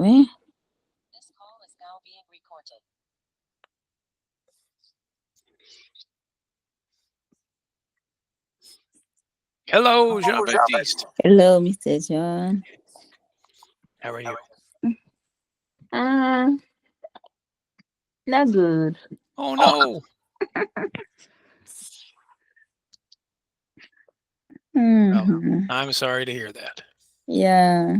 Oui. This call is now being recorded. Hello, Jean-Baptiste. Hello, Mr. John. How are you? Not good. Oh, no. Mhm. I'm sorry to hear that. Yeah.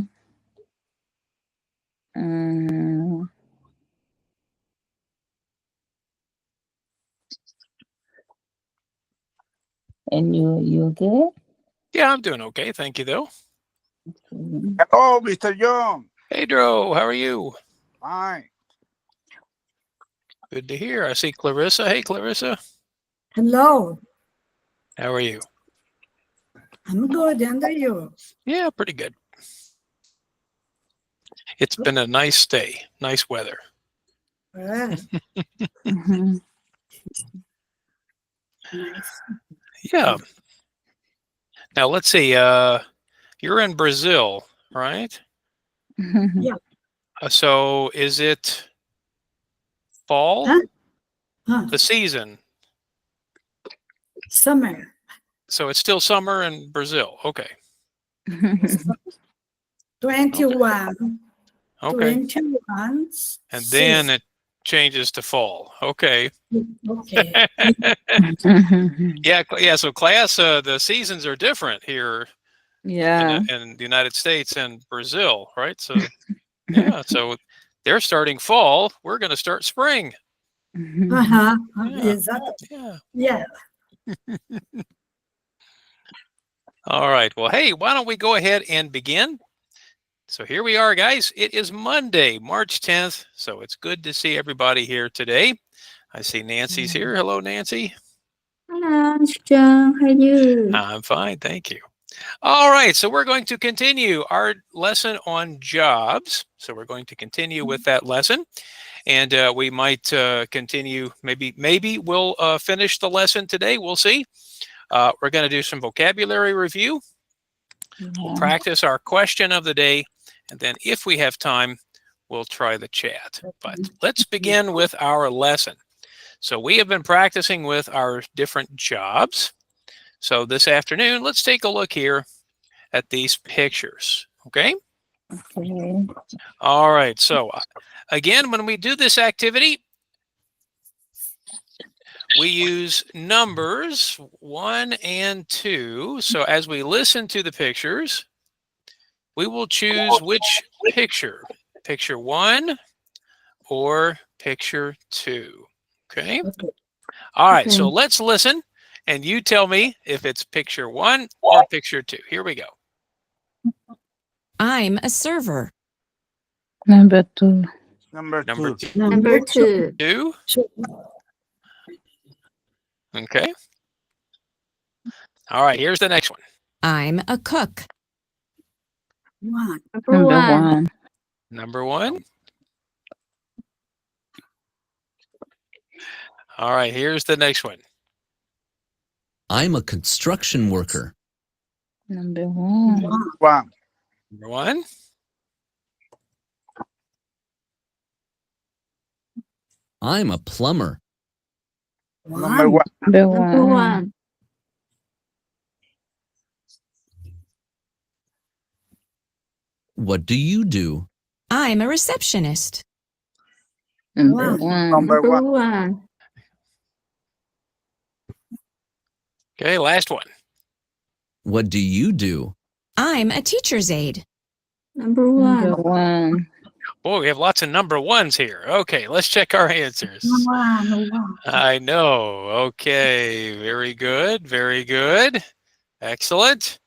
Mm. And you okay? Yeah, I'm doing okay. Thank you, though. Hello, Mr. John. Hey, Dro, how are you? Fine. Good to hear. I see Clarissa. Hey, Clarissa. Hello, How are you? I'm good. And are you? Yeah, pretty good. It's been a nice day. Nice weather. Mhm. Nice. Yeah. Now, let's see. You're in Brazil, right? Yeah. So is it fall? Huh? The season. Summer. So it's still summer in Brazil. Okay. 21. Okay. 21. And then it changes to fall. Okay. Okay. Yeah. So class, the seasons are different here Yeah. in the United States and Brazil, right? So yeah, so they're starting fall. We're going to start spring. Uh-huh. Yeah. Exactly. Yeah. Yeah. All right. Well, hey, why don't we go ahead and begin? So here we are, guys. It is Monday, March 10th. So it's good to see everybody here today. I see Nancy's here. Hello, Nancy. Hello, Mr. John. How are you? I'm fine. Thank you. All right. So we're going to continue our lesson on jobs. So we're going to continue with that lesson. And we might continue. Maybe we'll finish the lesson today. We'll see. We're going to do some vocabulary review. We'll practice our question of the day. And then if we have time, we'll try the chat. But let's begin with our lesson. So we have been practicing with our different jobs. So this afternoon, let's take a look here at these pictures. Okay. Okay. All right. So again, when we do this activity, we use numbers 1 and 2. So as we listen to the pictures, we will choose which picture, picture 1 or picture 2. Okay. All right. So let's listen and you tell me if it's picture 1 or picture 2. Here we go. I'm a server. Number 2. Number Number two. Number 2. 2. Okay. All right. Here's the next one. I'm a cook. 1. Number 1. Number 1. All right. Here's the next one. I'm a construction worker. Number 1. 1. Number 1. I'm a plumber. Number 1. Number 1. What do you do? I'm a receptionist. Number 1. Number 1. Okay. Last one. What do you do? I'm a teacher's aide. Number 1. Boy, we have lots of number 1s here. Okay, let's check our answers. 1. I know. Okay, very good. Very good. Excellent.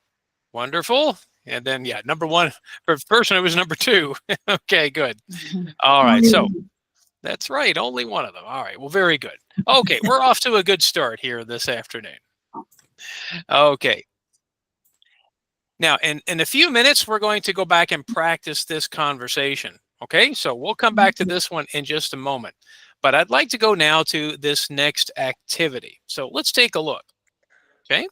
Wonderful. And then, yeah, number 1. For the person, it was number 2. Okay, good. All right, so that's right. Only one of them. All right, well, very good. Okay, we're off to a good start here this afternoon. Okay. Now, in a few minutes, we're going to go back and practice this conversation. Okay, so we'll come back to this one in just a moment. But I'd like to go now to this next activity. So let's take a look. Okay,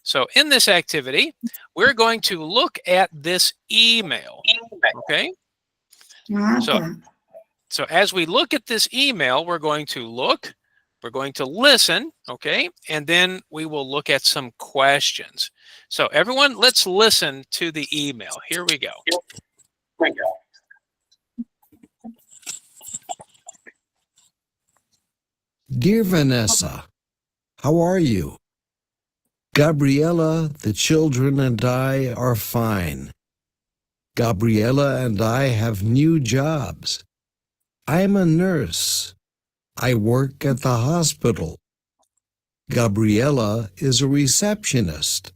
so in this activity, we're going to look at this email. Okay, Nada. So as we look at this email, we're going to listen, okay? And then we will look at some questions. So everyone, let's listen to the email. Here we go. Dear Vanessa, how are you? Gabriella, the children, and I are fine. Gabriella and I have new jobs. I'm a nurse. I work at the hospital. Gabriella is a receptionist.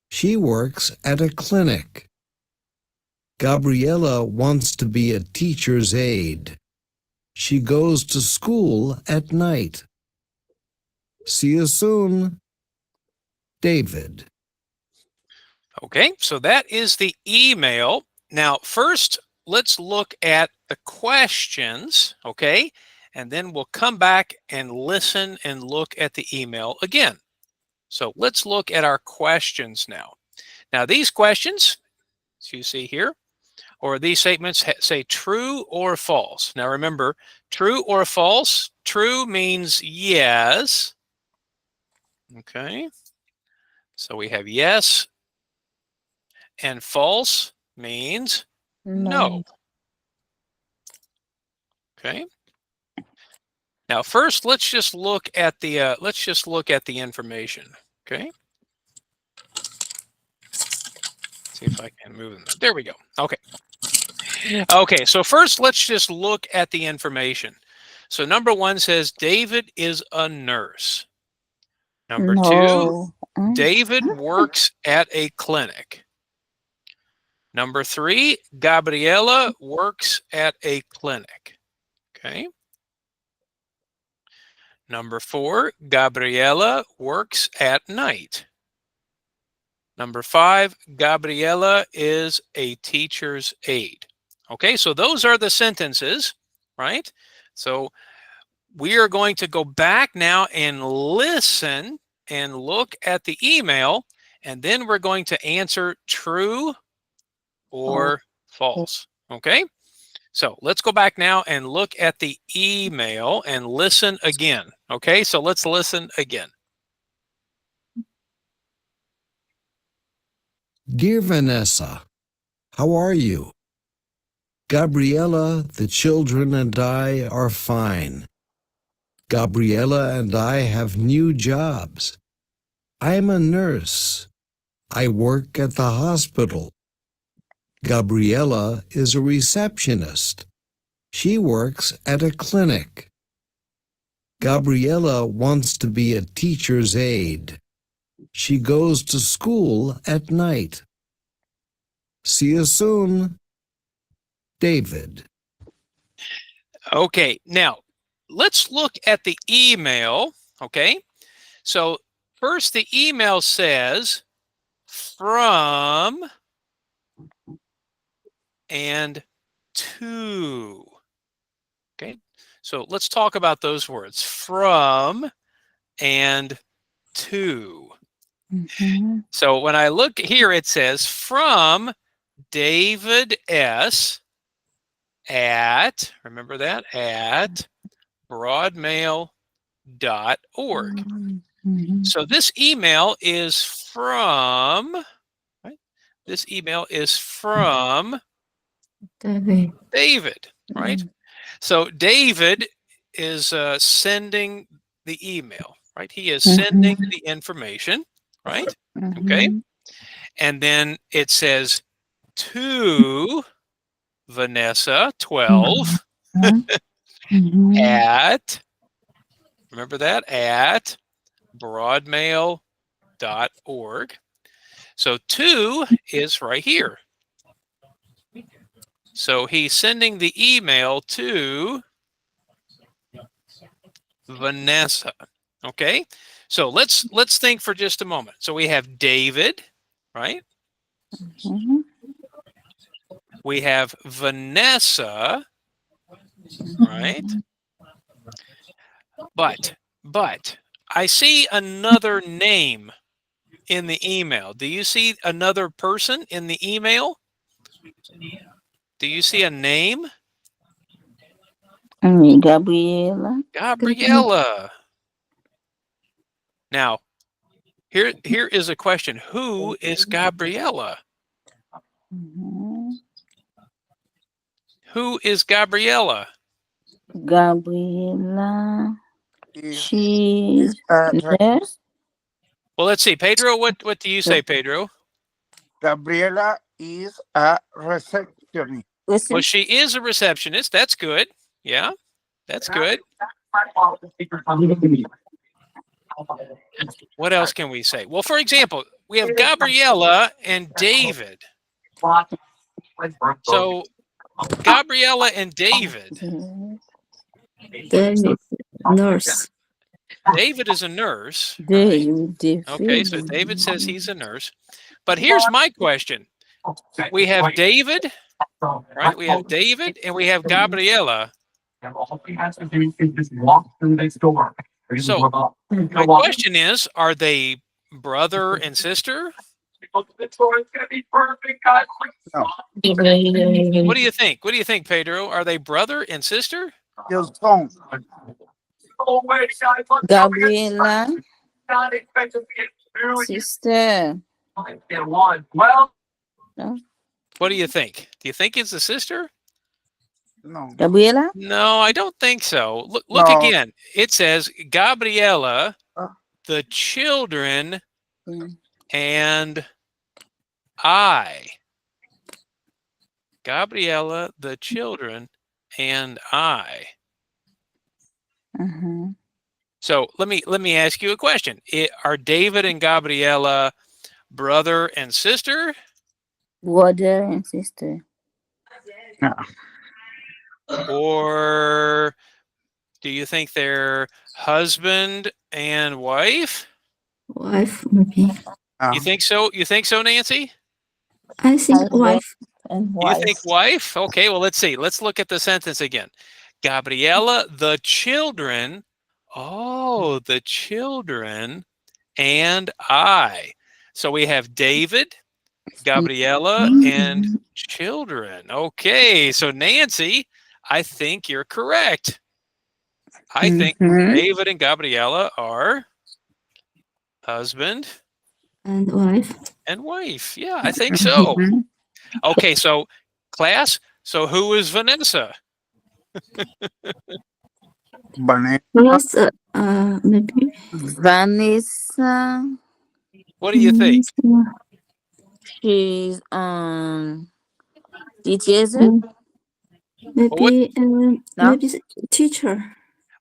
She works at a clinic. Gabriella wants to be a teacher's aide. She goes to school at night. See you soon. David. Okay, so that is the email. Now, first, let's look at the questions, okay? And then we'll come back and listen and look at the email again. So let's look at our questions now. Now, these questions, as you see here, or these statements say true or false. Now, remember, true or false, true means yes. Okay, so we have yes, and false means no. Okay. Now, first, let's just look at the information. Okay. See if I can move them. There we go. Okay. Okay. So first, let's just look at the information. So number 1 says David is a nurse. Number 2, David works at a clinic. Number 3, Gabriella works at a clinic. Okay. Number 4, Gabriella works at night. Number 5, Gabriella is a teacher's aide. Okay, so those are the sentences, right? So we are going to go back now and listen and look at the email, and then we're going to answer true or false. Okay, so let's go back now and look at the email and listen again. Okay, so let's listen again. Dear Vanessa, how are you? Gabriella, the children, and I are fine. Gabriella and I have new jobs. I'm a nurse. I work at the hospital. Gabriella is a receptionist. She works at a clinic. Gabriella wants to be a teacher's aide. She goes to school at night. See you soon. David. Okay, now let's look at the email. Okay, so first the email says from and to. Okay, so let's talk about those words, from and to. So when I look here, it says from David S. at, remember that, at broadmail.org. So this email is from, right? This email is from David, right? So David is sending the email, right? He is sending the information, right? Okay. And then it says to Vanessa 12 at, remember that, at broadmail.org. So to is right here. So he's sending the email to Vanessa. Okay, so let's think for just a moment. So we have David, right? We have Vanessa, right? But I see another name in the email. Do you see another person in the email? Do you see a name? Gabriela. Gabriella. Now, here is a question. Who is Gabriella? Mhm. Who is Gabriella? Gabriela. Is She's a nurse. Well, let's see. Pedro, what do you say, Pedro? Gabriela is a receptionist. Well, she is a receptionist. That's good. Yeah, that's good. What else can we say? Well, for example, we have Gabriella and David. So Gabriella and David. David, nurse. David is a nurse. Right? Okay, so David says he's a nurse. But here's my question. We have David, right? We have David and we have Gabriella. So my question is, are they brother and sister? No. What do you think? What do you think, Pedro? Are they brother and sister? Your son. Gabriela. Sister. What do you think? Do you think it's a sister? No. Gabriela. No, I don't think so. Look No. again. It says Gabriella, Uh. the children, Yeah. and I. Gabriella, the children, and I. Uh-huh. So let me ask you a question. Are David and Gabriella brother and sister? Brother and sister. No. Or do you think they're husband and wife? Wife, maybe. You think so? You think so, Nancy? I think Husband wife. and You wife. think wife? Okay, well, let's see. Let's look at the sentence again. Gabriella, the children. Oh, the children and I. So we have David, Gabriella, and children. Okay, so Nancy, I think you're correct. I think Mhm. David and Gabriella are husband And wife. and wife. Yeah, I think so. Mhm. Okay, so class, so who is Vanessa? Vanessa. Plus, maybe. Vanessa. What do you think? She's teacher. Maybe, No? maybe teacher.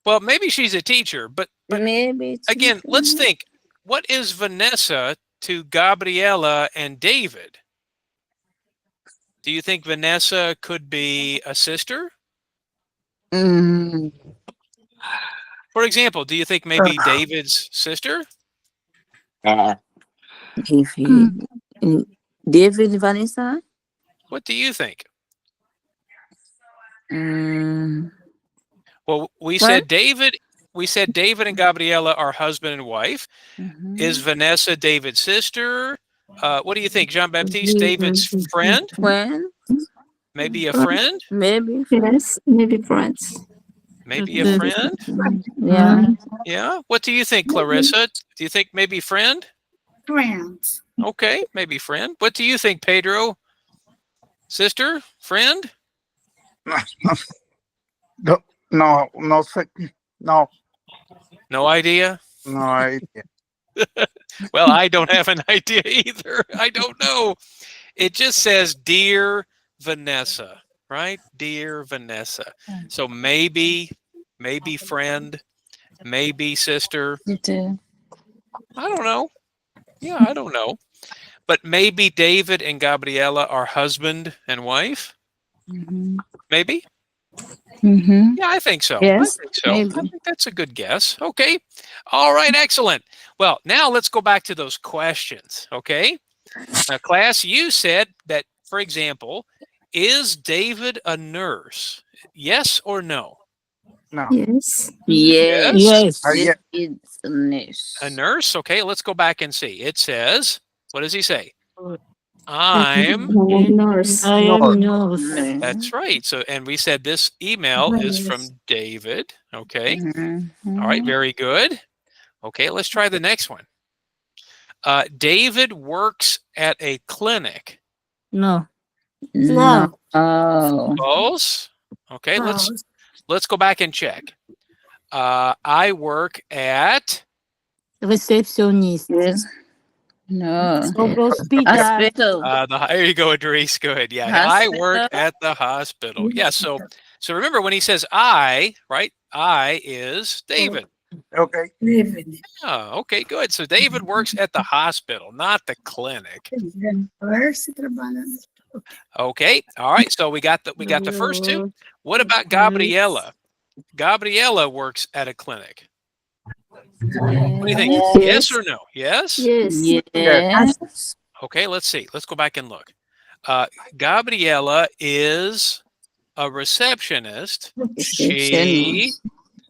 Well, maybe she's a teacher, but Maybe again, teacher. let's think. What is Vanessa to Gabriella and David? Do you think Vanessa could be a sister? Mm. For example, do you think maybe David's sister? David. David, Vanessa. What do you think? Mm. Well, we What? said David. We said David and Gabriella are husband and wife. Mhm. Is Vanessa David's sister? What do you think, Jean-Baptiste? David's friend? Friend. Maybe a friend? Maybe. Yes, maybe friends. Maybe a friend? Yeah. Yeah. What do you think, Clarissa? Do you think maybe friend? Friends. Okay, maybe friend. What do you think, Pedro? Sister? Friend? No. No. No. No. No idea? No idea. Well, I don't have an idea either. I don't know. It just says, Dear Vanessa, right? Dear Vanessa. So maybe friend, maybe sister. I don't know. Yeah, I don't know. But maybe David and Gabriella are husband and wife? Mhm. Maybe? Mhm. Yeah, I think so. Yes, I think so. maybe. I think that's a good guess. Okay. All right, excellent. Well, now let's go back to those questions. Okay. Now, class, you said that, for example, is David a nurse? Yes or no? No. Yes. Yes. Yes. Yeah. It's a nurse. A nurse? Okay, let's go back and see. It says, what does he say? I'm. Nurse. I am Nurse. nurse. That's right. So, and we said this email is from David. Okay. Mhm. All right. Very good. Okay. Let's try the next one. David works at a clinic. No. No. False. Okay. Let's go back and check. I work at. Receptionist. Yes. No. Hospital. There you go, Idris. Good. Yeah. I work at the hospital. Yeah. So remember when he says I, right? I is David. Okay. Oh, okay, good. So David works at the hospital, not the clinic. Okay. All right. So we got the first two. What about Gabriella? Gabriella works at a clinic. What do you think? Yes or no? Yes? Yes. Yes. Okay, let's see. Let's go back and look. Gabriella is a receptionist. She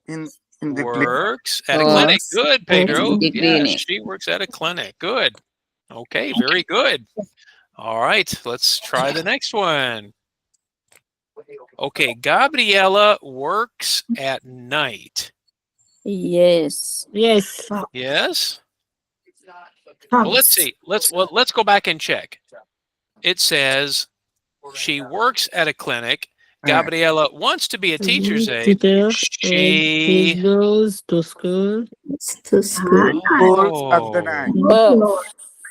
In the clinic. works at a clinic. Good, Pedro. the Yes, clinic. she works at a clinic. Good. Okay, very good. All right, let's try the next one. Okay, Gabriella works at night. Yes. Yes. Yes? Well, let's see. Let's go back and check. It says she works at a clinic. Gabriella wants to be a teacher's aide. Teacher. She He goes to school. To school. Schools at the night. Both.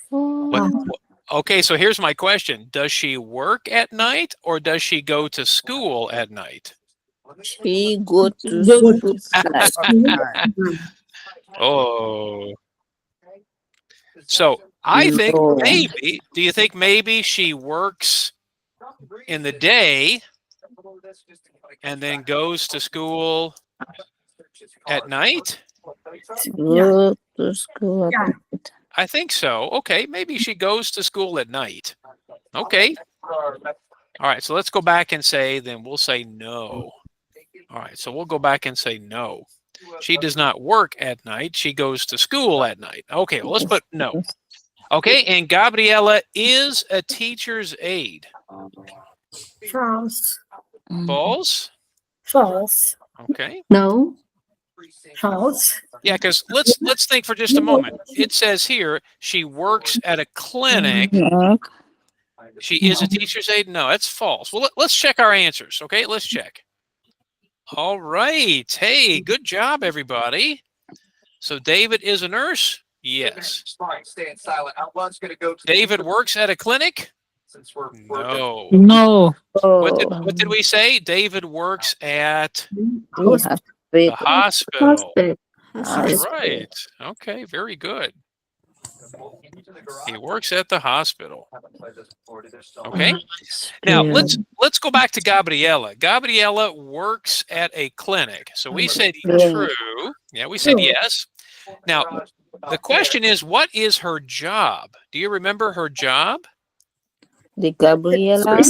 What- okay, so here's my question. Does she work at night or does she go to school at night? She go to Go school At at night. night. Oh. So I think No. maybe, do you think maybe she works in the day and then goes to school at night? Go to school at night. I think so. Okay, maybe she goes to school at night. Okay. All right, so let's go back and say, then we'll say no. All right, so we'll go back and say no. She does not work at night. She goes to school at night. Okay, well, let's put no. Okay, and Gabriella is a teacher's aide. False. False? False. Okay. No. False. Yeah, because let's think for just a moment. It says here she works at a clinic. Work. She is a teacher's aide. No, that's false. Well, let's check our answers. Okay, let's check. All right. Hey, good job, everybody. So David is a nurse. Yes. David works at a clinic. No. No. What did we say? David works at the Hospital. hospital. All Hospital. right. Okay. Very good. He works at the hospital. Okay. Now let's go back to Gabriella. Gabriella works at a clinic. So we said true. Yeah, we said yes. Now the question is, what is her job? Do you remember her job? The Gabriela.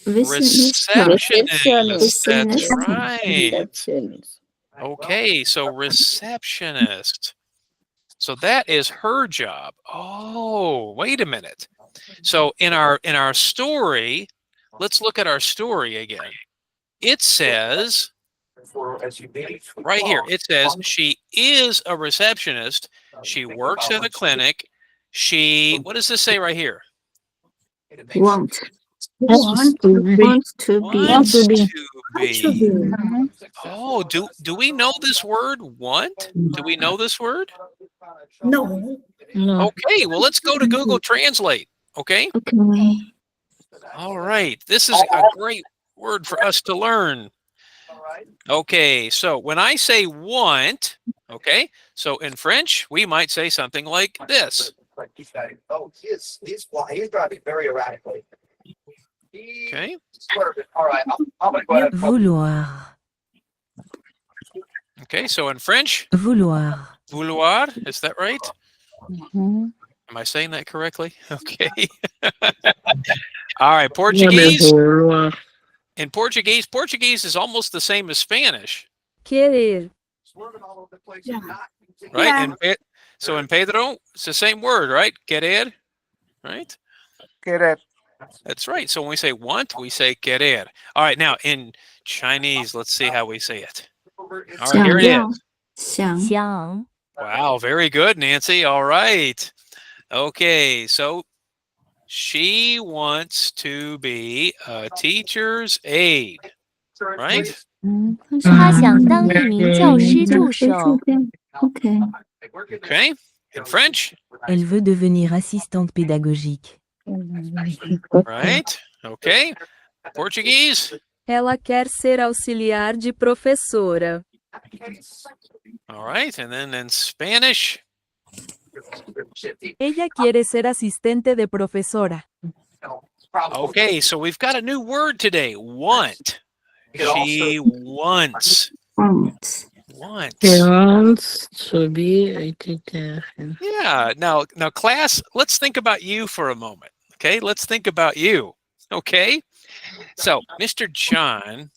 Receptionist. That's right. Receptionist. Okay, so receptionist. So that is her job. Oh, wait a minute. So in our story, let's look at our story again. It says right here, it says she is a receptionist. She works at a clinic. She, what does this say right here? Want. Want to be. Want to be. Wants to be. to be. Oh, do we know this word? Want? Do we know this word? No. No. Okay, well, let's go to Google Translate. Okay. Okay. All right. This is a great word for us to learn. Okay, so when I say want, okay, so in French, we might say something like this. Oh, he's driving very erratically. Okay. All right, I'm gonna go ahead. Vouloir. Okay, so in French, Vouloir. vouloir, is that right? Mhm. Am I saying that correctly? Okay. All right, Portuguese. In Portuguese, Portuguese is almost the same as Spanish, Querer. Yeah. right? So in Pedro, it's the same word, right? Querer, right? querer. That's right. So when we say want, we say querer. All right, now in Chinese, let's see how we say it. All right, here it is. 想想 Wow, very good, Nancy. All right. Okay, so she wants to be a teacher's aide, right? 他想当一名教师助手。 OK， Okay. In French, Elle veut devenir assistante pédagogique. right? Okay. Portuguese. Ela quer ser auxiliar de professora. All right. And then in Spanish. Ella quiere ser asistente de profesora. Okay, so we've got a new word today. Want. She wants. want Wants. He wants to be a teacher. Yeah. Now, class, let's think about you for a moment. Okay, let's think about you. Okay. So, Mr. John,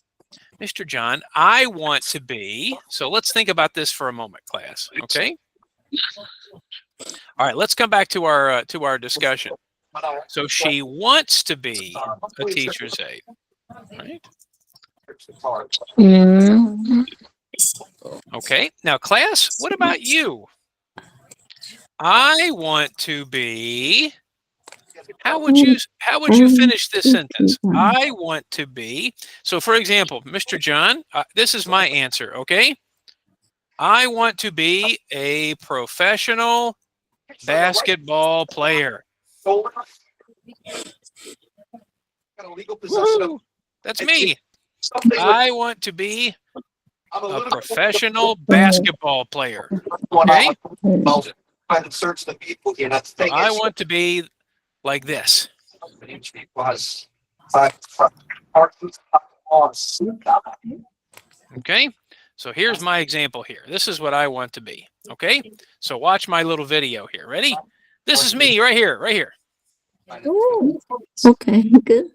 I want to be. So let's think about this for a moment, class. Okay. All right. Let's come back to our discussion. So she wants to be a teacher's aide, right? Mm. Okay. Now, class, what about you? I want to be. How would you finish this sentence? I want to be. So, for example, Mr. John, this is my answer. Okay. I want to be a professional basketball player. Woo! That's me. I want to be a professional basketball player. Okay. So I want to be like this. Okay. So here's my example here. This is what I want to be. Okay. So watch my little video here. Ready? This is me right here, right here. OK good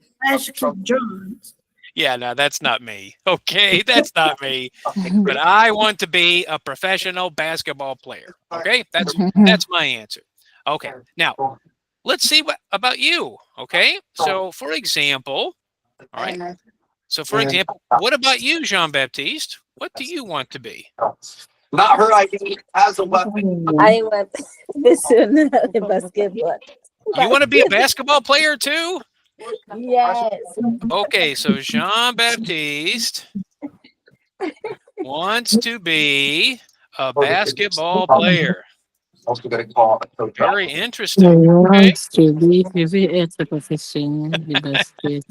Yeah, no, that's not me. Okay, that's not me. But I want to be a professional basketball player. Okay, that's my answer. Okay, now let's see what about you. Okay, so for example, all right. So for example, what about you, Jean-Baptiste? What do you want to be? Not her idea as a weapon. I want professional basketball. You want to be a basketball player too? Yes. Okay, so Jean-Baptiste wants to be a basketball player. Also gonna call it coach. Very He interesting. Okay. wants to be a professional de basket.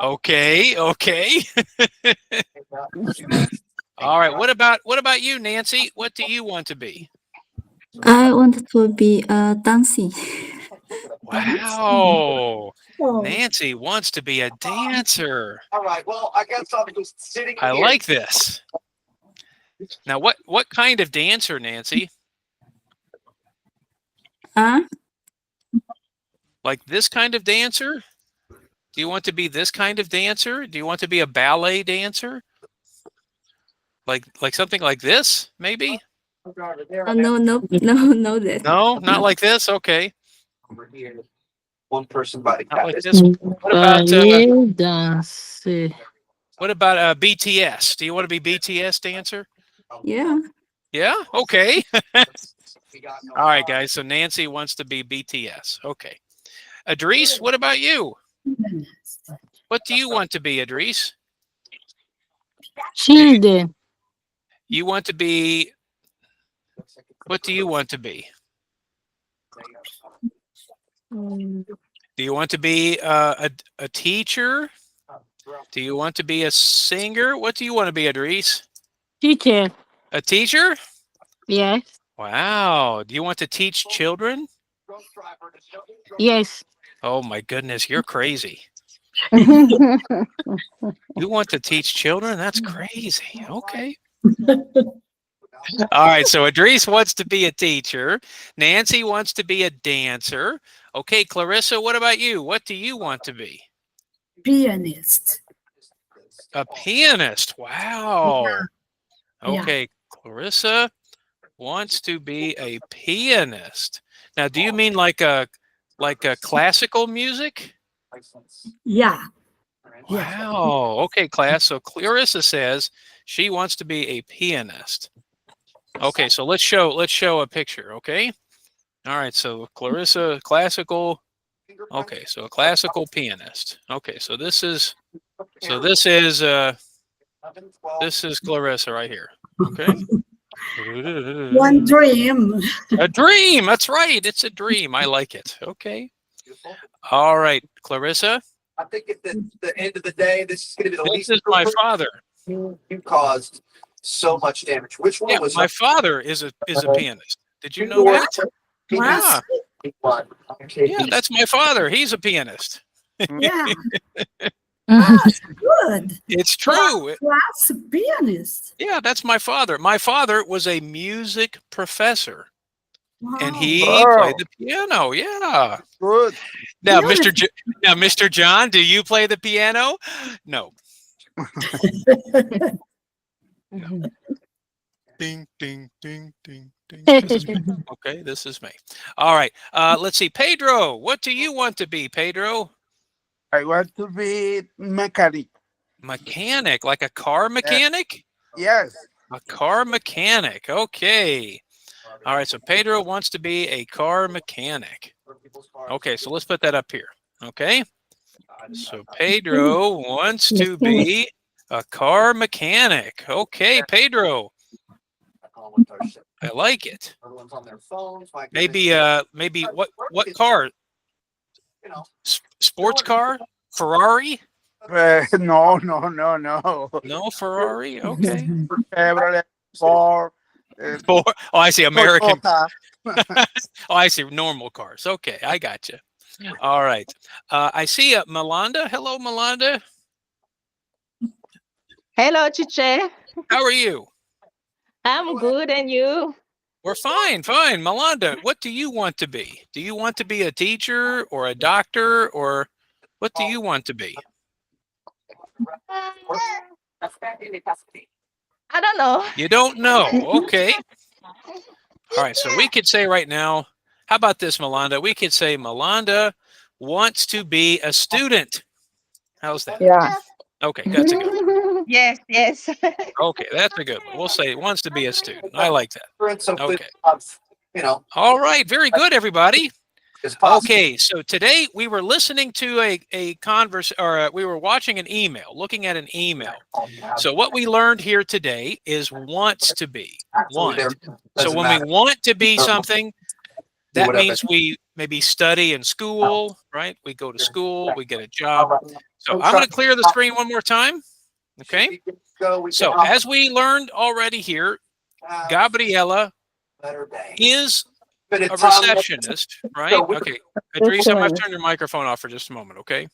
Okay. All right. What about you, Nancy? What do you want to be? I want to be dancing Wow. Nancy wants to be a dancer. All right. Well, I guess I'm just sitting I here. like this. Now, what kind of dancer, Nancy? Like this kind of dancer? Do you want to be this kind of dancer? Do you want to be a ballet dancer? Like something like this, maybe? no that No, not like this. Okay. Over here. One person by the Not like cat. this. Ballet dancer. What about BTS? Do you want to be BTS dancer? yeah Yeah. Okay. All right, guys. So Nancy wants to be BTS. Okay. Idris, what about you? What do you want to be, Idris? Children. You want to be. What do you want to be? Do you want to be a teacher? Do you want to be a singer? What do you want to be, Idris? Teacher. A teacher? Yes. Wow. Do you want to teach children? Yes. Oh my goodness, you're crazy. You want to teach children? That's crazy. Okay. All right. So Idris wants to be a teacher. Nancy wants to be a dancer. Okay, Clarissa, what about you? What do you want to be? pianist A pianist. Wow. Yeah. Okay, Clarissa wants to be a pianist. Now, do you mean like a classical music? Yeah. Wow. Okay, class. So Clarissa says she wants to be a pianist. Okay, so let's show a picture. Okay. All right. So Clarissa, classical. Okay, so a classical pianist. Okay, so this is Clarissa right here. Okay. One dream. A dream. That's right. It's a dream. I like it. Okay. All right, Clarissa. I think at the end of the day, this is going to be the This least. is my father. You caused so much damage. Which one Yeah, was my father is a pianist. Did you know that? Wow. Yeah, that's my father. He's a pianist. Yeah. That's good. It's true. Class pianist. Yeah, that's my father. My father was a music professor, Wow. and he Wow. played the piano. Yeah. Good. Now, Beautiful. Mr. John, do you play the piano? No. Ding, ding, ding, ding, ding. This is me. Okay, this is me. All right. Let's see. Pedro, what do you want to be, Pedro? I want to be mechanic. Mechanic, like a car mechanic? Yes. A car mechanic. Okay. All right. So Pedro wants to be a car mechanic. Okay. So let's put that up here. Okay. So Pedro wants to be a car mechanic. Okay, Pedro. I like it. Everyone's on their phones. Maybe what car? Sports car? Ferrari? No. No Ferrari. Okay. Chevrolet, Ford. Oh, I see. American. Toyota. Oh, I see. Normal cars. Okay, I got you. All right. I see Melanda. Hello, Melanda. Hello, Chiche. How are you? I'm good, and you? We're fine. Melanda, what do you want to be? Do you want to be a teacher or a doctor, or what do you want to be? I don't know. You don't know. Okay. All right. So we could say right now, how about this, Melanda? We could say Melanda wants to be a student. How's that? Yeah. Okay, that's a good one. Yes. Okay, that's a good one. We'll say wants to be a student. I like that. So Okay. you know, All right. Very good, everybody. it's possible. Okay, so today we were listening to we were watching an email, looking at an email. So what we learned here today is wants to be. Want. So when we want to be something, that means we maybe study in school, right? We go to school, we get a job. So I'm going to clear the screen one more time. Okay. So as we learned already here, Gabriella is a receptionist, right? Okay. Idris, I'm going to turn your microphone off for just a moment, okay?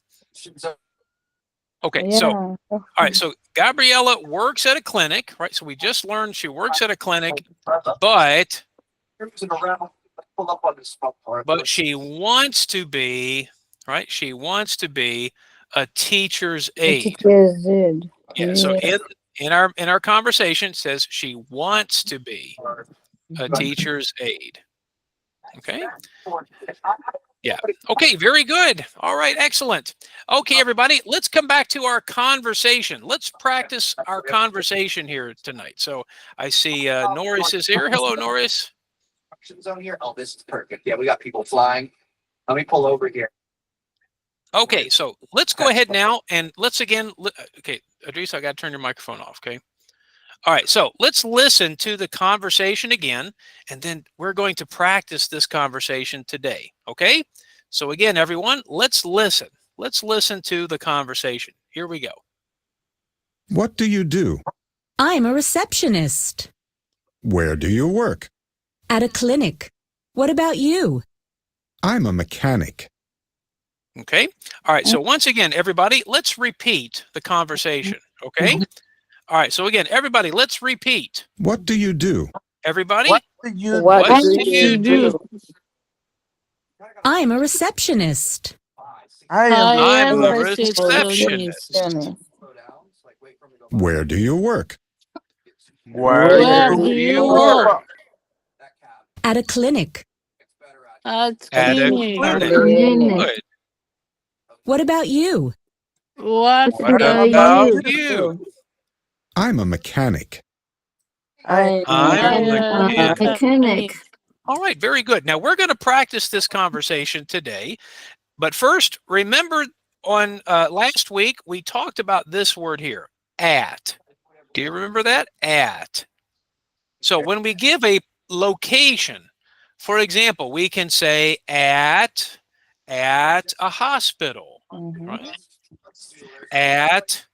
Okay, so, all right, so Gabriella works at a clinic, right? So we just learned she works at a clinic, but she wants to be, right? She wants to be a teacher's aide. Yeah, so in our conversation, it says she wants to be a teacher's aide. Okay. Yeah. Okay. Very good. All right. Excellent. Okay, everybody, let's come back to our conversation. Let's practice our conversation here tonight. So I see Norris is here. Hello, Norris. On here. Oh, this is perfect. Yeah, we got people flying. Let me pull over here. Okay, so let's go ahead now and let's again. Okay, Idris, I got to turn your microphone off. Okay. All right, so let's listen to the conversation again, and then we're going to practice this conversation today, okay? So again, everyone, let's listen. Let's listen to the conversation. Here we go. What do you do? I'm a receptionist. Where do you work? At a clinic. What about you? I'm a mechanic. Okay? All right, so once again, everybody, let's repeat the conversation, okay? All right, so again, everybody, let's repeat. What do you do? Everybody? What do you do? I'm a receptionist. I'm a receptionist. Where do you work? Where do you work? At a clinic. At At a clinic. clinic. Clinic. Good. What about you? What What do about you you? do? I'm a mechanic. I I'm I a am a mechanic. Mechanic. All right, very good. Now we're going to practice this conversation today. But first, remember on last week, we talked about this word here, at. Do you remember that? At. So when we give a location, for example, we can say at a hospital, right? At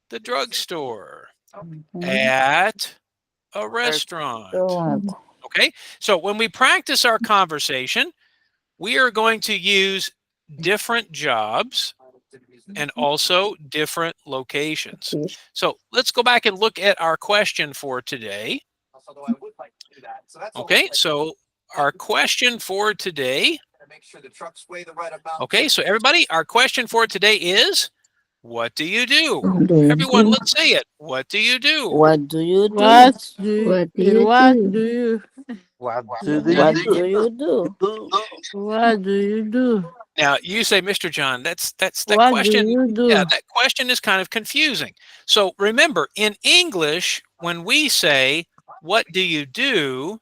the drugstore, at a restaurant. Okay, so when we practice our conversation, we are going to use different jobs and also different locations. So let's go back and look at our question for today. Okay, so our question for today. Okay, so everybody, our question for today is, what do you do? Everyone, let's say it. What do you do? What do you do? What do you What do you what do? do you What What do do you do? what do you do? Now you say, Mr. John, that What do question. you do? Yeah, that question is kind of confusing. So remember, in English, when we say, what do you do?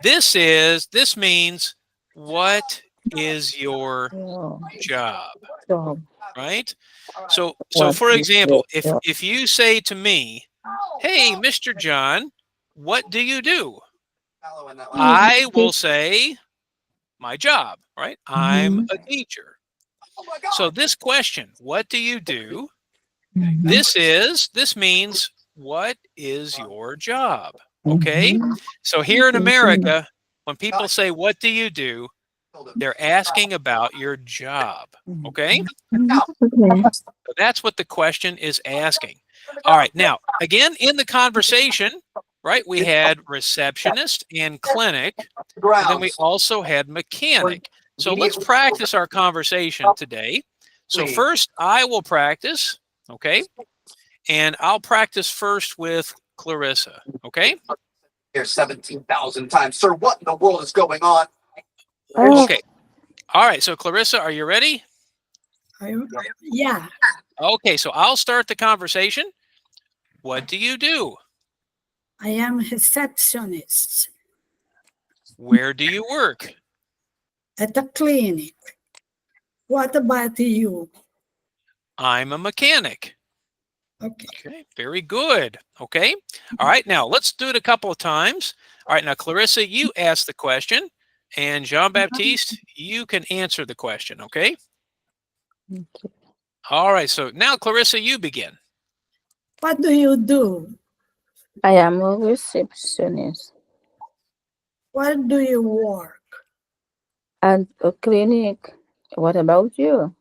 This means, what is your Oh, job, job. right? So What for is your example, job? if you say to me, hey, Mr. John, what do you do? I will say my job, right? I'm a teacher. So this question, what do you do? This means, what is your job? Okay. So here in America, when people say, what do you do? They're asking about your job. Okay. Okay. So that's what the question is asking. All right. Now, again, in the conversation, right, we had receptionist and clinic, and then we also had mechanic. So let's practice our conversation today. So first, I will practice, okay? And I'll practice first with Clarissa, okay? Here 17,000 times. Sir, what in the world is going on? Okay. All right. So, Clarissa, are you ready? Yeah. Okay. So I'll start the conversation. What do you do? I am receptionist Where do you work? at the clinic. What about you? I'm a mechanic. Okay. Okay, very good. Okay. All right, now let's do it a couple of times. All right, now Clarissa, you ask the question, and Jean-Baptiste, you can answer the question, okay? All right, so now Clarissa, you begin. What do you do? I am a receptionist Where do you work? at a clinic. What about you?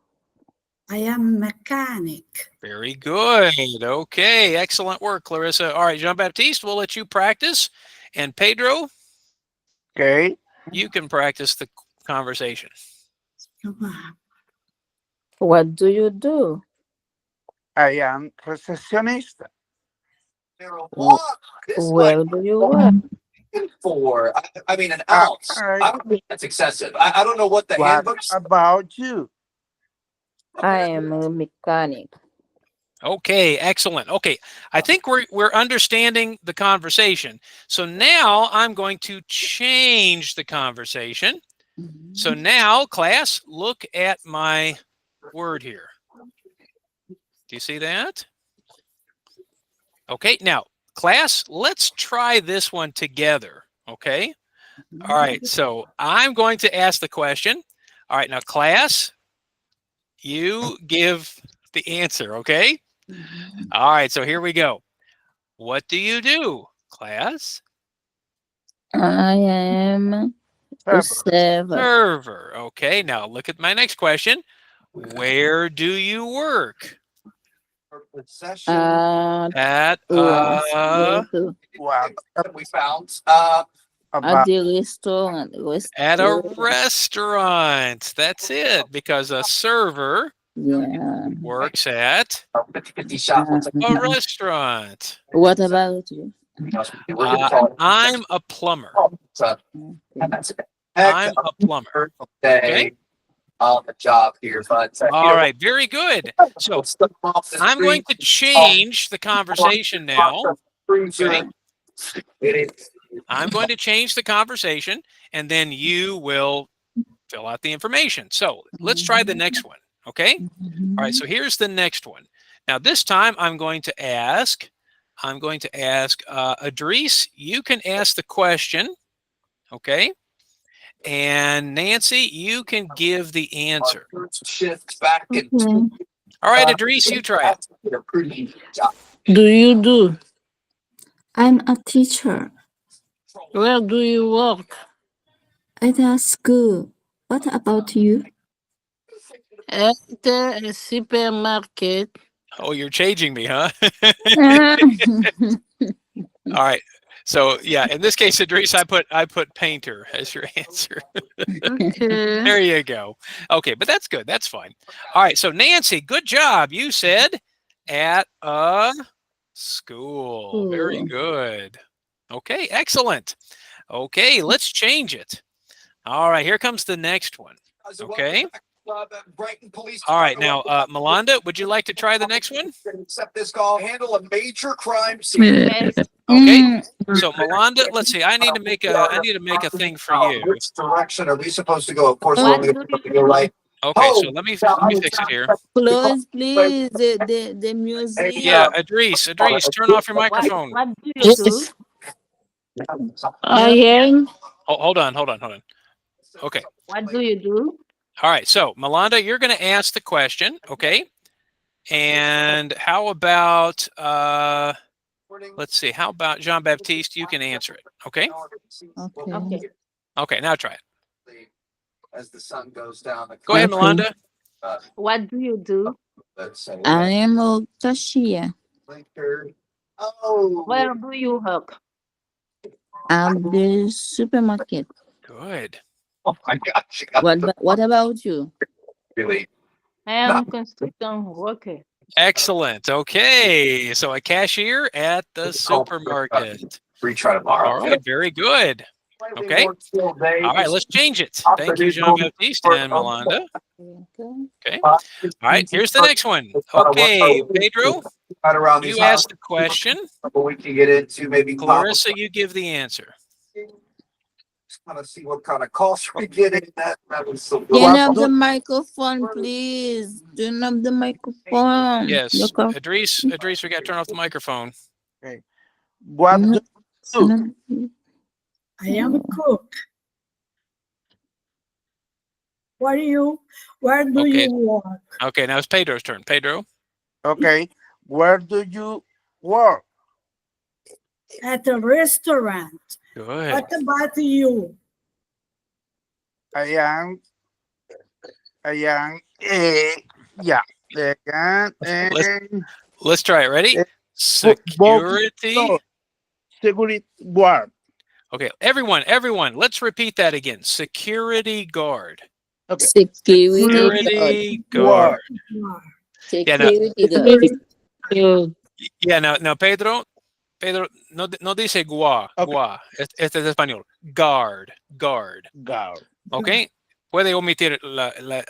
I am mechanic. Very good. Okay, excellent work, Clarissa. All right, Jean-Baptiste, we'll let you practice. And Pedro, Okay. you can practice the conversation. What do you do? I am receptionist. Where do you work? For I mean, an ounce. I don't think that's excessive. I don't know what the What handbooks. about you? I am a mechanic. Okay, excellent. Okay, I think we're understanding the conversation. So now I'm going to change the conversation. So now, class, look at my word here. Do you see that? Okay, now, class, let's try this one together. Okay. All right, so I'm going to ask the question. All right, now, class, you give the answer, okay? All right, so here we go. What do you do, class? I am a server. Server. Okay, now look at my next question. Where do you work? At What we found. At the restaurant. At a restaurant. That's it, because a server works at a restaurant. What about you? I'm a plumber. I'm a plumber. Okay. On the job here, but All right, very good. So I'm going to change the conversation now. Okay. I'm going to change the conversation, and then you will fill out the information. So let's try the next one. Okay. All right. So here's the next one. Now this time I'm going to ask. Idris, you can ask the question. Okay. And Nancy, you can give the answer. Shift back Okay. All right, Idris, you try it. Do you do? I'm a teacher Where do you work? at a school. What about you? At a supermarket. Oh, you're changing me, huh? Ah, All right. So yeah, in this case, Idris, I put painter as your answer. okay. There you go. Okay, but that's good. That's fine. All right. So Nancy, good job. You said at a school. Very Cool. good. Okay, excellent. Okay, let's change it. All right, here comes the next one. Okay. All right, now, Melanda, would you like to try the next one? Accept this call. Handle a major crime scene. Yes. Okay. So Melanda, let's see. I need to make a thing for you. Which direction are we supposed to go? Of course, we're What only do supposed to you go right. Okay, so let me fix it here. Close, please. The music. Yeah, Idris, turn off your microphone. What do you do? Yes. Again. Hold on. Okay. What do you do? All right. So Melanda, you're going to ask the question. Okay. And how about let's see. How about Jean Baptiste? You can answer it. Okay. Okay. Okay. Now try it. As the sun goes down. Go ahead, Melanda. What do you do? I am a cashier Oh, Where do you work? at the supermarket. Good. oh my gosh. What about you? Really? I am construction worker. Excellent. Okay. So a cashier at the supermarket. Retry tomorrow. All right. Very good. Okay. All right. Let's change it. Thank you, Jean Baptiste and Melanda. Okay. All right. Here's the next one. Okay, Pedro, you ask the question. We can get into maybe Clarissa, you give the answer. Just want to see what kind of calls we get in. That was so good. Turn up the microphone, please. Turn up the microphone. Yes. Look up. Idris, we got to turn off the microphone. Okay. What do you do? I am a cook. Where do you work? Okay, now it's Pedro's turn. Pedro. Okay. Where do you work? At a restaurant. Good. What about you? Yeah. Let's try it. Ready? Security. Security guard. Okay, everyone, let's repeat that again. Security guard. Okay. Security guard. Security guard. Yeah, no, Pedro, no dice gua, Okay. gua. Este es español. Guard. Guard. Okay. Puede omitir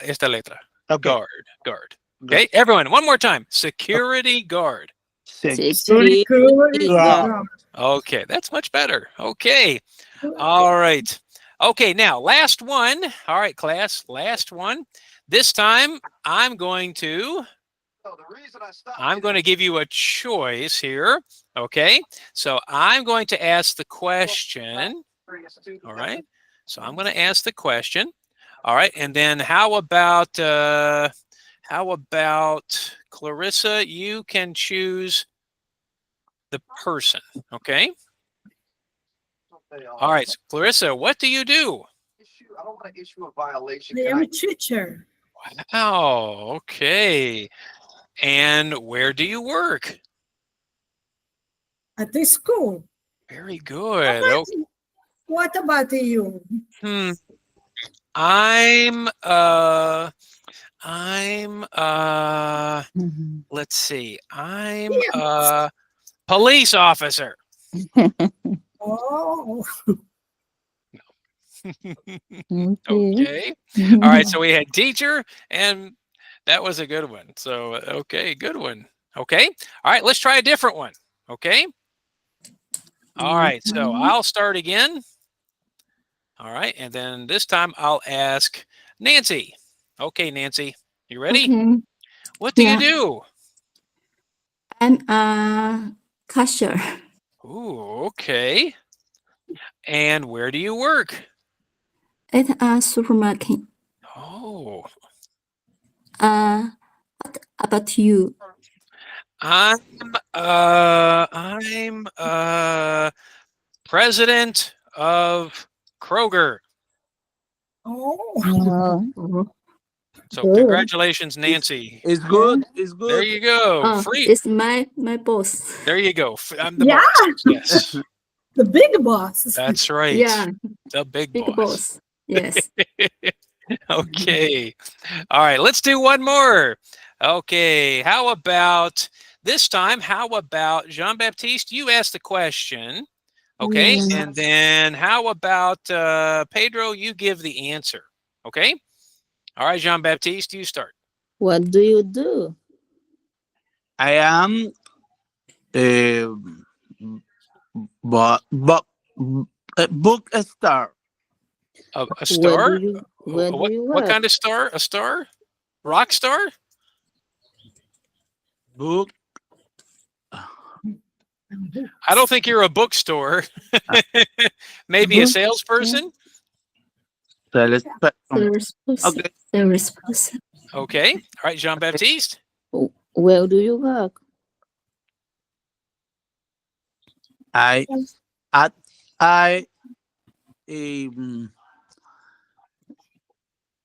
esta letra. Okay. Guard. Okay, everyone, one more time. Security guard. Security guard. Okay, that's much better. Okay. All right. Okay, now last one. All right, class, last one. This time I'm going to give you a choice here. Okay. So I'm going to ask the question. All right. So I'm going to ask the question. All right. And then how about Clarissa? You can choose the person. Okay. All right. So Clarissa, what do you do? I don't want to issue a violation. I am a teacher. Wow. Okay. And where do you work? At the school. Very good. What about you? Let's see. I'm a police officer. Oh. Okay. Okay. All right. So we had teacher, and that was a good one. So, okay, good one. Okay. All right. Let's try a different one. Okay. All right. So I'll start again. All right. And then this time I'll ask Nancy. Okay, Nancy, you ready? Okay. What do you Yeah. do? I'm a cashier. Ooh, okay. And where do you work? At a supermarket. Oh, What about you? I'm president of Kroger. Oh, So Good. congratulations, Nancy. It's good. It's There good. you go. Oh, Free. it's my boss. There you go. I'm the Yeah. boss. Yes, the big boss. that's right. Yeah, The big big boss. boss. Yes. Okay. All right. Let's do one more. Okay. How about this time? How about Jean Baptiste? You ask the question. Okay. And then how about Pedro? You give the answer. Okay. All right, Jean Baptiste, you start. What do you do? I am a bookstore. A star? Where do you What work? kind of star? A star? Rock star? Book. I don't think you're a bookstore. Maybe a salesperson? Salesperson. Salesperson. Okay. Salesperson. Okay. All right, Jean Baptiste. Where do you work? I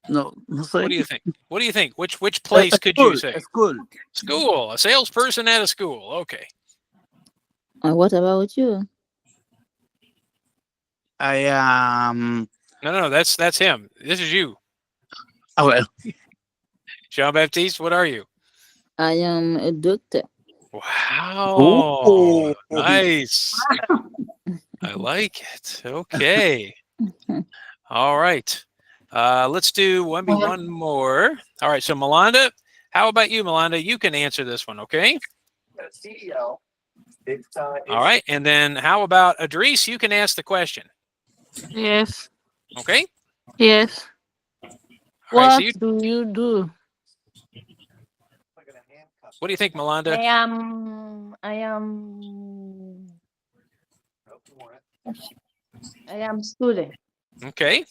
no What do sé. you think? What do you think? Which place could you say? A school. School. A salesperson at a school. Okay. What about you? I am. No, that's him. This is you. Oh, well. Jean Baptiste, what are you? I am a doctor. Wow. Ooh. Nice. I like it. Okay. All right. Let's do one more. All right. So Melanda, how about you, Melanda? You can answer this one, okay? CEO. All right. And then how about Idris? You can ask the question. Yes. Okay. Yes. All right, so What do you do? what do you think, Melanda? I am student Okay.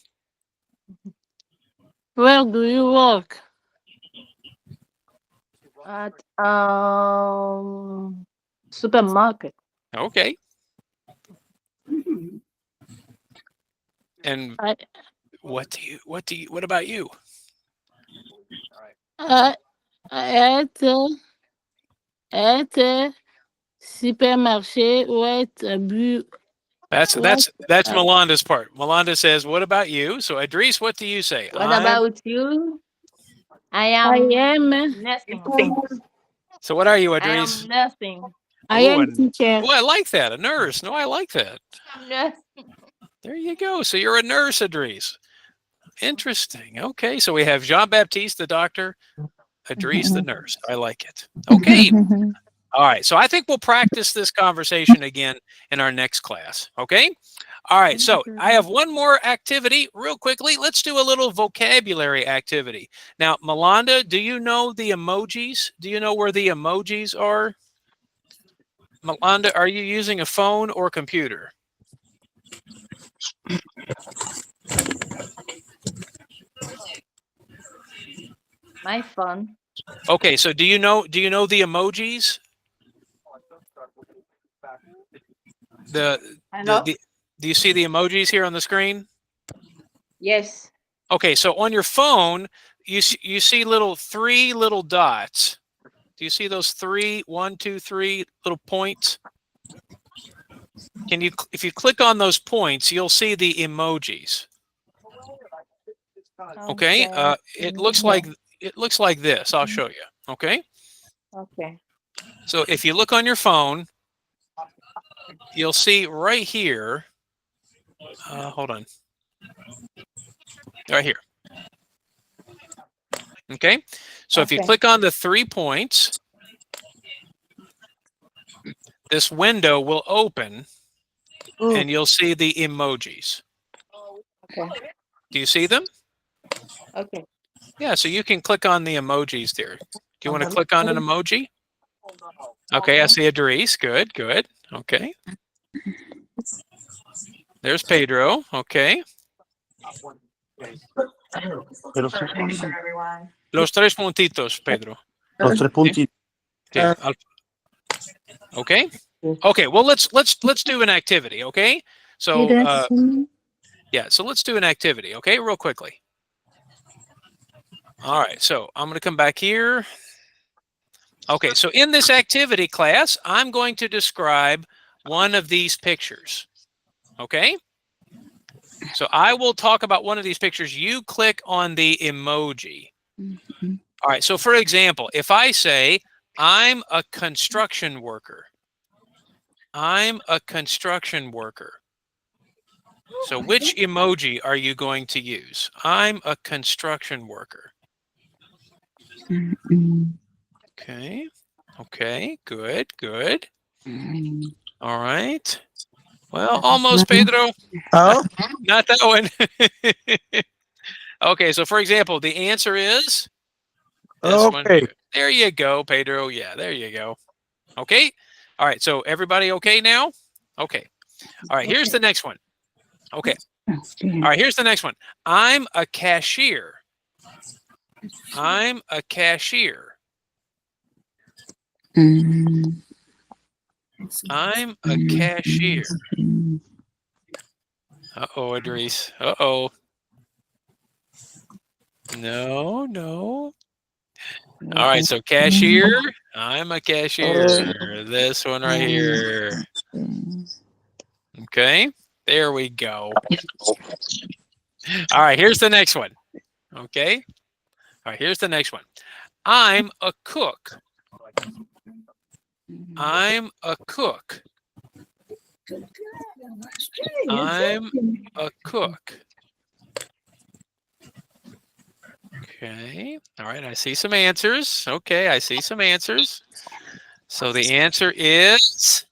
Where do you work? at supermarket. Okay. And I what about you? at supermarché ou at That's Melanda's part. Melanda says, "What about you?" So Idris, what do you say? What about you? I am nursing. So what are you, I Idris? am nursing. I Oh, am teacher. I like that. A nurse. No, I like that. I'm nursing. There you go. So you're a nurse, Idris. Interesting. Okay. So we have Jean Baptiste, the doctor, Idris, the nurse. I like it. Okay. All right. So I think we'll practice this conversation again in our next class. Okay. All right. So I have one more activity real quickly. Let's do a little vocabulary activity. Now, Melanda, do you know the emojis? Do you know where the emojis are? Melanda, are you using a phone or computer? My phone. Okay. So do you know the emojis? Hello? Do you see the emojis here on the screen? Yes. Okay, so on your phone, you see three little dots. Do you see those 1, 2, 3 little points? If you click on those points, you'll see the emojis. Okay, it looks like this. I'll show you. Okay. Okay. So if you look on your phone, you'll see right here. Hold on. Right here. Okay. So if you click on the 3 points, this window will open and you'll see the emojis. Okay. Do you see them? Okay. Yeah, so you can click on the emojis there. Do you want to click on an emoji? Okay, I see Idris. Good, good. Okay. There's Pedro. Okay. Los tres puntitos, Pedro. Los tres puntitos. Sí. Okay. Okay. Well, let's do an activity. Okay. So yeah. So let's do an activity. Okay, real quickly. All right. So I'm going to come back here. Okay. So in this activity class, I'm going to describe one of these pictures. Okay. So I will talk about one of these pictures. You click on the emoji. All right. So for example, if I say, I'm a construction worker. I'm a construction worker. So which emoji are you going to use? I'm a construction worker. Okay. Okay. Good. Good. All right. Well, almost, Pedro. Oh? Not that one. Okay. So for example, the answer is this one. Okay. There you go, Pedro. Yeah, there you go. Okay. All right. So everybody okay now? Okay. All right. Here's the next one. Okay. All right. Here's the next one. I'm a cashier. I'm a cashier. I'm a cashier. Uh-oh, Idris. Uh-oh. No, no. All right, so cashier. I'm a cashier. This one right here. Okay, there we go. All right, here's the next one. Okay. All right, here's the next one. I'm a cook. I'm a cook. I'm a cook. Okay. All right. I see some answers. Okay. I see some answers. So the answer is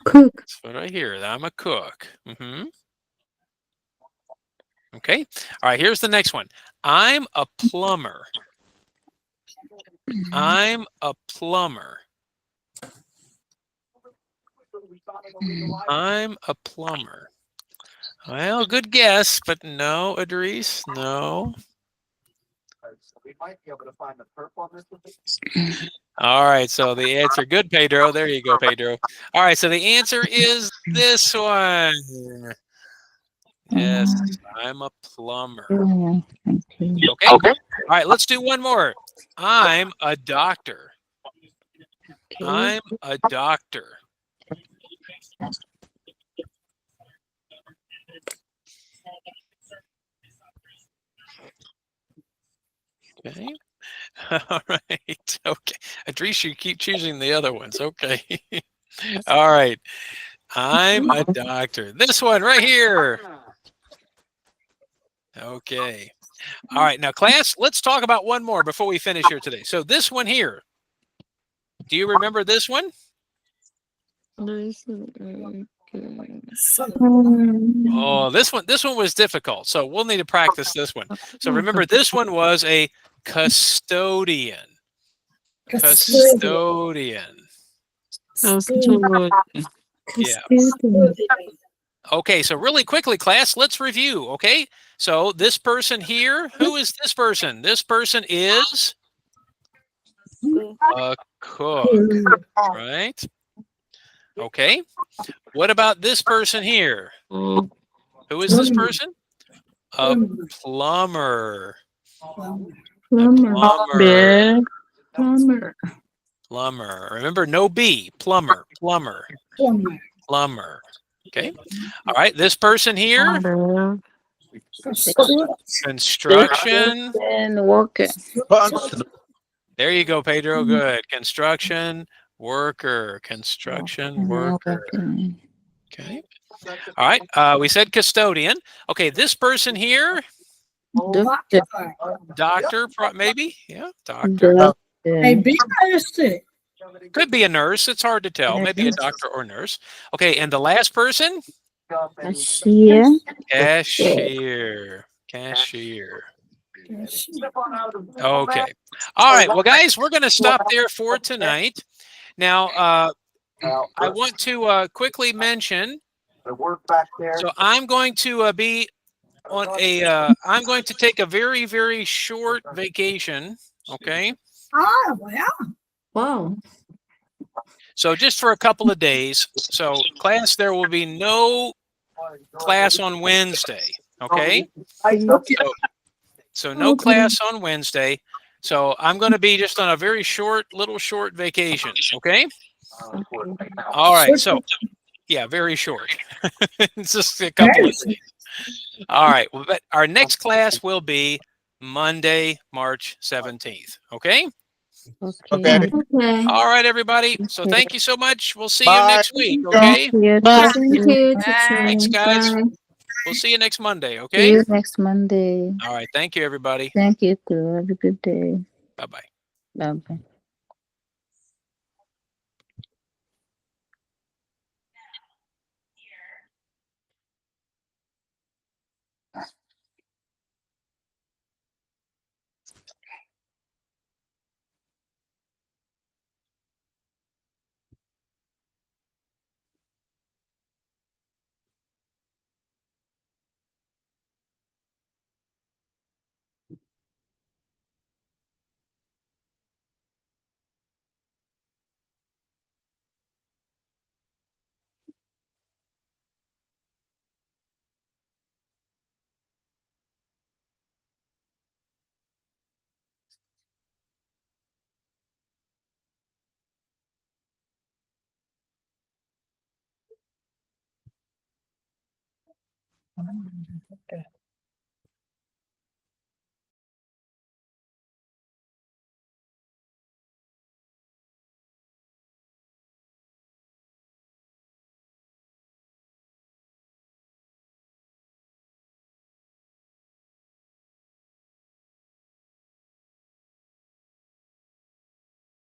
cook. That's what I hear. I'm a cook. Okay. All right. Here's the next one. I'm a plumber. I'm a plumber. I'm a plumber. Well, good guess, but no, Idris, no. We might be able to find the purple on this one. All right, so the answer, good, Pedro. There you go, Pedro. All right, so the answer is this one. Yes, I'm a plumber. Okay. All right, let's do one more. I'm a doctor. I'm a doctor. Okay. All right. Okay. Idris, you keep choosing the other ones. Okay. All right. I'm a doctor. This one right here. Okay. All right. Now, class, let's talk about one more before we finish here today. So this one here. Do you remember this one? Oh, this one was difficult. So we'll need to practice this one. So remember, this one was a custodian. Custodian. Yeah. Okay, so really quickly, class, let's review. Okay, so this person here, who is this person? This person is a cook, right? Okay. What about this person here? Who is this person? A plumber. Plumber. Plumber. Remember, no B. Plumber. Plumber. Plumber. Okay. All right. This person here. Construction worker. There you go, Pedro. Good. Construction worker. Construction worker. Okay. All right. We said custodian. Okay, this person here, doctor, maybe. Yeah, doctor. Hey, be realistic. Could be a nurse. It's hard to tell. Maybe a doctor or nurse. Okay, and the last person? Cashier. Cashier. Cashier. Okay. All right. Well, guys, we're going to stop there for tonight. Now, I want to quickly mention. So I'm going to be on a. I'm going to take a very, very short vacation. Okay. Oh, wow. Wow. So just for a couple of days. So class, there will be no class on Wednesday. Okay. So no class on Wednesday. So I'm going to be just on a very short vacation. Okay. All right. So yeah, very short. It's just a couple of days. All right. Well, but our next class will be Monday, March 17th. Okay. Okay. Okay. All right, everybody. So thank you so much. We'll see you Bye. next week. Okay. Bye. Thank you, teacher. Thanks, guys. Bye. We'll see you next Monday. See Okay. you next Monday. All right. Thank you, everybody. Thank you too. Have a good day. Bye-bye. Bye-bye.